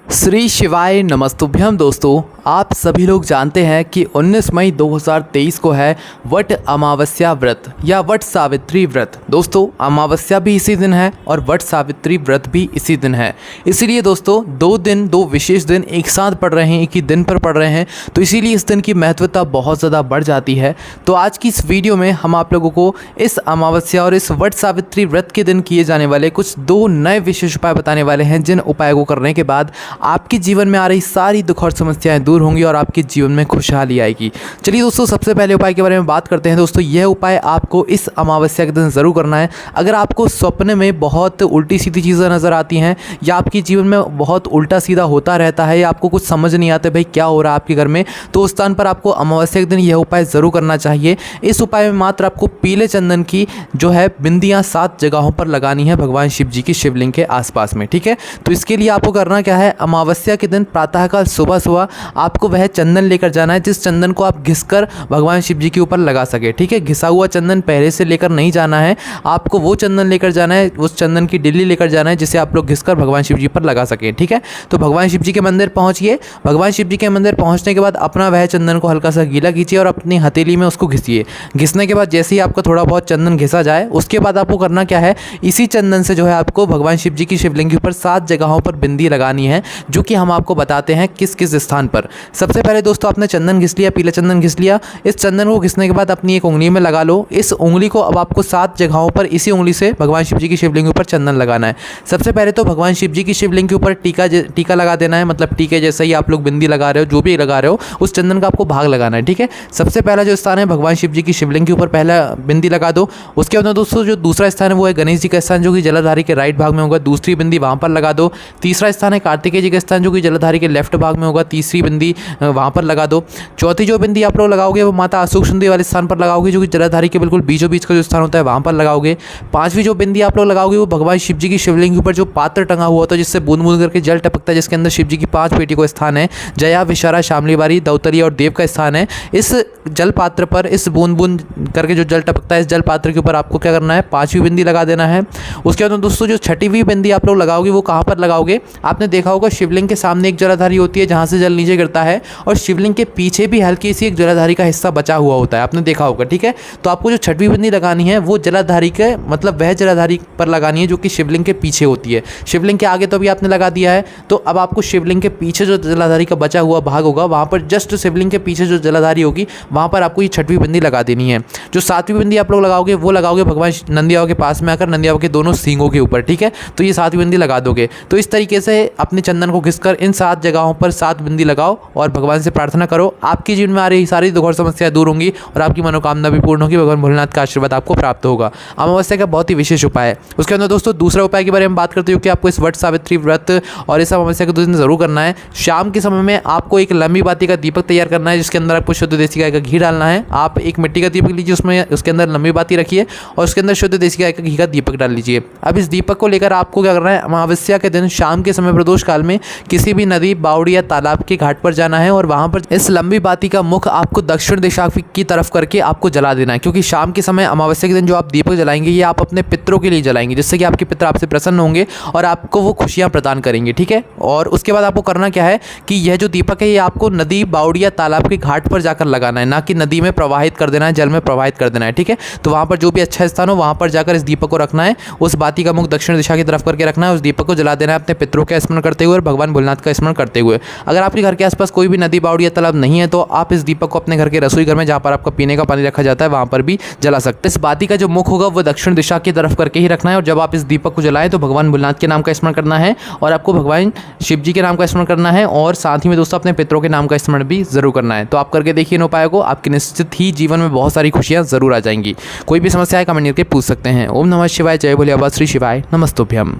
श्री शिवाय नमस्तुभ्यम। दोस्तों, आप सभी लोग जानते हैं कि 19 मई 2023 को है वट अमावस्या व्रत या वट सावित्री व्रत। दोस्तों, अमावस्या भी इसी दिन है और वट सावित्री व्रत भी इसी दिन है। इसीलिए दोस्तों दो विशेष दिन एक साथ पड़ रहे हैं, एक ही दिन पर पड़ रहे हैं, तो इसीलिए इस दिन की महत्वता बहुत ज़्यादा बढ़ जाती है। तो आज की इस वीडियो में हम आप लोगों को इस अमावस्या और इस वट सावित्री व्रत के दिन किए जाने वाले कुछ दो नए विशेष उपाय बताने वाले हैं, जिन उपायों को करने के बाद आपके जीवन में आ रही सारी दुख और समस्याएं दूर होंगी और आपके जीवन में खुशहाली आएगी। चलिए दोस्तों, सबसे पहले उपाय के बारे में बात करते हैं। दोस्तों, यह उपाय आपको इस अमावस्या के दिन ज़रूर करना है। अगर आपको स्वप्न में बहुत उल्टी सीधी चीज़ें नज़र आती हैं या आपके जीवन में बहुत उल्टा सीधा होता रहता है या आपको कुछ समझ नहीं आता भाई क्या हो रहा है आपके घर में, तो उस स्थान पर आपको अमावस्या के दिन यह उपाय ज़रूर करना चाहिए। इस उपाय में मात्र आपको पीले चंदन की जो है बिंदियाँ 7 जगहों पर लगानी है भगवान शिव जी की शिवलिंग के आसपास में। ठीक है, तो इसके लिए आपको करना क्या है, अमावस्या के दिन प्रातःकाल सुबह सुबह आपको वह चंदन लेकर जाना है जिस चंदन को आप घिसकर भगवान शिव जी के ऊपर लगा सके। ठीक है, घिसा हुआ चंदन पहले से लेकर नहीं जाना है, आपको वो चंदन लेकर जाना है, उस चंदन की डिल्ली लेकर जाना है जिसे आप लोग घिसकर भगवान शिव जी पर लगा सकें। ठीक है, तो भगवान शिव जी के मंदिर पहुंचिए। भगवान शिव जी के मंदिर पहुंचने के बाद अपना वह चंदन को हल्का सा गीला कीजिए और अपनी हथेली में उसको घिसिए। घिसने के बाद जैसे ही आपका थोड़ा बहुत चंदन घिसा जाए, उसके बाद आपको करना क्या है, इसी चंदन से जो है आपको भगवान शिव जी की शिवलिंग के ऊपर 7 जगहों पर बिंदी लगानी है, जो कि हम आपको बताते हैं किस किस स्थान पर। सबसे पहले दोस्तों, आपने चंदन घिस लिया, पीला चंदन घिस लिया। इस चंदन को घिसने के बाद अपनी एक उंगली में लगा लो। इस उंगली को अब आपको 7 जगहों पर इसी उंगली से भगवान शिव जी की शिवलिंग के ऊपर चंदन लगाना है। सबसे पहले तो भगवान शिव जी की शिवलिंग के ऊपर टीका लगा देना है, मतलब टीके जैसे ही आप लोग बिंदी लगा रहे हो, जो भी लगा रहे हो, उस चंदन का आपको भाग लगाना है। ठीक है, सबसे पहला जो स्थान है भगवान शिव जी की शिवलिंग के ऊपर पहला बिंदी लगा दो। उसके बाद दोस्तों जो दूसरा स्थान है वो है गणेश जी का स्थान, जो कि जलाधारी के राइट भाग में होगा, दूसरी बिंदी वहाँ पर लगा दो। तीसरा स्थान है कार्तिकेय जी का स्थान, जो कि जलाधारी के लेफ्ट भाग में होगा, तीसरी बिंदी वहाँ पर लगा दो। चौथी जो बिंदी आप लोग लगाओगे वो माता अशोक सुंदरी वाले स्थान पर लगाओगे, जो कि जलाधारी के बिल्कुल बीचों बीच का जो स्थान होता है वहाँ पर लगाओगे। पांचवी जो बिंदी आप लोग लगाओगे वो भगवान शिव जी की शिवलिंग के ऊपर जो पात्र टंगा हुआ होता है जिससे बूंद बूंद करके जल टपकता है, जिसके अंदर शिव जी की 5 पेटी को स्थान है, जया, विशारा, शामली बारी, दौतरी और देव का स्थान है। इस जल पात्र पर इस बूंद बूंद करके जो जल टपकता है, इस जल पात्र के ऊपर आपको क्या करना है, 5वीं बिंदी लगा देना है। उसके बाद दोस्तों जो 6वीं बिंदी आप लोग लगाओगे वो कहाँ पर लगाओगे, आपने देखा होगा शिवलिंग के सामने एक जलाधारी होती है जहाँ से जल नीचे गिरता है, और शिवलिंग के पीछे भी हल्की सी एक जलाधारी का हिस्सा बचा हुआ होता है, आपने देखा होगा। ठीक है, तो आपको जो 6वीं बिंदी लगानी है वो जलाधारी के मतलब वह जलाधारी पर लगानी है जो कि शिवलिंग के पीछे होती है। शिवलिंग के आगे तो अभी आपने लगा दिया है, तो अब आपको शिवलिंग के पीछे जो जलाधारी का बचा हुआ भाग होगा वहाँ पर जस्ट शिवलिंग के पीछे जो जलाधारी होगी वहाँ पर आपको ये 6वीं बिंदी लगा देनी है। जो 7वीं बिंदी आप लोग लगाओगे वो लगाओगे भगवान नंदिया के पास में आकर, नंदिया के दोनों सींगों के ऊपर। ठीक है, तो ये 7वीं बिंदी लगा दोगे। तो इस तरीके से अपने चंदन को घिसकर इन 7 जगहों पर 7 बिंदी लगाओ और भगवान से प्रार्थना करो, आपके जीवन में आ रही सारी दुख और समस्याएं दूर होंगी और आपकी मनोकामना भी पूर्ण होगी। भगवान भोलेनाथ का आशीर्वाद आपको प्राप्त होगा। अमावस्या का बहुत ही विशेष उपाय है। उसके अंदर दोस्तों दूसरा उपाय के बारे में बात करते हो कि आपको इस वट सावित्री व्रत और इस अमावस्या के दिन जरूर करना है। शाम के समय में आपको एक लंबी बाती का दीपक तैयार करना है, जिसके अंदर आपको शुद्ध देसी गाय का घी डालना है। आप एक मिट्टी का दीपक लीजिए, उसमें उसके अंदर लंबी बाती रखिए और उसके अंदर शुद्ध देसी गाय का घी का दीपक डाल लीजिए। अब इस दीपक को लेकर आपको क्या करना है, अमावस्या के दिन शाम के समय प्रदोष काल में किसी भी नदी, बावड़ी या तालाब के घाट पर जाना है और वहां पर इस लंबी बाती का मुख आपको दक्षिण दिशा की तरफ करके आपको जला देना है। क्योंकि शाम के समय अमावस्या के दिन जो आप दीपक जलाएंगे ये आप अपने पितरों के लिए जलाएंगे, जिससे कि आपके पितर आपसे प्रसन्न होंगे और आपको वो खुशियां प्रदान करेंगे। ठीक है, और उसके बाद आपको करना क्या है कि यह जो दीपक है ये आपको नदी, बावड़ी या तालाब के घाट पर जाकर लगाना है, ना कि नदी में प्रवाहित कर देना है, जल में प्रवाहित कर देना है। ठीक है, तो वहाँ पर जो भी अच्छा स्थान हो वहाँ पर जाकर इस दीपक को रखना है, उस बाती का मुख दक्षिण दिशा की तरफ करके रखना है, उस दीपक को जला देना है अपने पितरों का स्मरण करते हुए और भगवान भोलेनाथ का स्मरण करते हुए। अगर आपके घर के आसपास कोई भी नदी, बावड़ी या तालाब नहीं है तो आप इस दीपक को अपने घर के रसोई घर में जहाँ पर आपका पीने का पानी रखा जाता है वहाँ पर भी जला सकते हैं। इस बाती का जो मुख होगा वो दक्षिण दिशा की तरफ करके ही रखना है और जब आप इस दीपक को जलाएं तो भगवान भोलेनाथ के नाम का स्मरण करना है और आपको भगवान शिव जी के नाम का स्मरण करना है और साथ ही में दोस्तों अपने पितरों के नाम का स्मरण भी जरूर करना है। तो आप करके देखिए इन उपायों को, आपके निश्चित ही जीवन में बहुत सारी खुशियाँ जरूर आ जाएंगी। कोई भी समस्या है कमेंट करके पूछ सकते हैं। ओम नमः शिवाय, जय भोले बाबा, श्री शिवाय नमस्तुभ्यम।